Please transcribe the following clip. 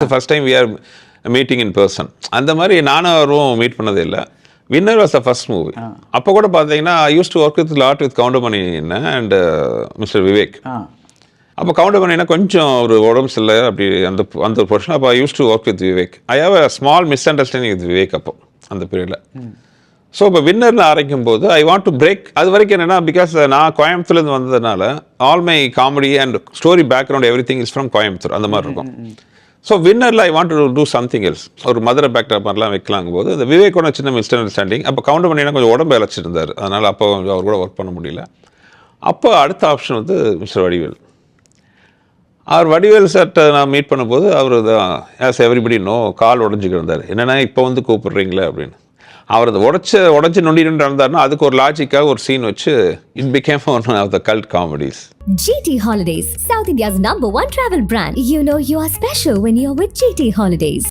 First time we are meeting in person. அந்த மாதிரி நானும் அவரும் மீட் பண்ணதே இல்லை. Winner was the first movie. அப்போ கூட பார்த்தீங்கன்னா I used to work with lot with Goundamani and mister Vivek. அப்போ கவுண்டமணினா கொஞ்சம் ஒரு உடம்பு சரியில்லை அப்படி அந்த அந்த ஒரு போர்ஷன். அப்போ I used to work with Vivek. I have a small misunderstanding with Vivek அப்போ அந்த பீரியடில். ஸோ இப்போ வின்னர்னு ஆரம்பிக்கும் போது ஐ வாண்ட் டு பிரேக். அது வரைக்கும் என்னென்னா பிகாஸ் நான் கோயம்புத்தூர்லேருந்து வந்ததுனால all my comedy and story background everything is from Coimbatore அந்த மாதிரி இருக்கும். ஸோ வின்னரில் I want to do something else. ஒரு மதுரை பேக்டாப் மாதிரிலாம் வைக்கலாங்கும் போது இந்த விவேக்கோட சின்ன மிஸ் அண்டர்ஸ்டாண்டிங். அப்போ கவுண்டர் பண்ணினா கொஞ்சம் உடம்பு இழைச்சிட்டு இருந்தார். அதனால் அப்போ அவர் கூட ஒர்க் பண்ண முடியல. அப்போ அடுத்த ஆப்ஷன் வந்து மிஸ்டர் வடிவேல். அவர் வடிவேல் சார்ட்ட நான் மீட் பண்ணும்போது அவர் ஆஸ் எவ்ரிபடி நோ கால் உடஞ்சிக்கிட்டு இருந்தார். என்னென்னா இப்போ வந்து கூப்பிடுறீங்களே அப்படின்னு. அவர் அதை உடச்சி நொண்டி நடந்தாருன்னா அதுக்கு ஒரு லாஜிக்காக ஒரு சீன் வச்சு it becomes one of the cult comedies. GT Holidays, South India's #1 travel brand. You know you are special when you're with GT Holidays.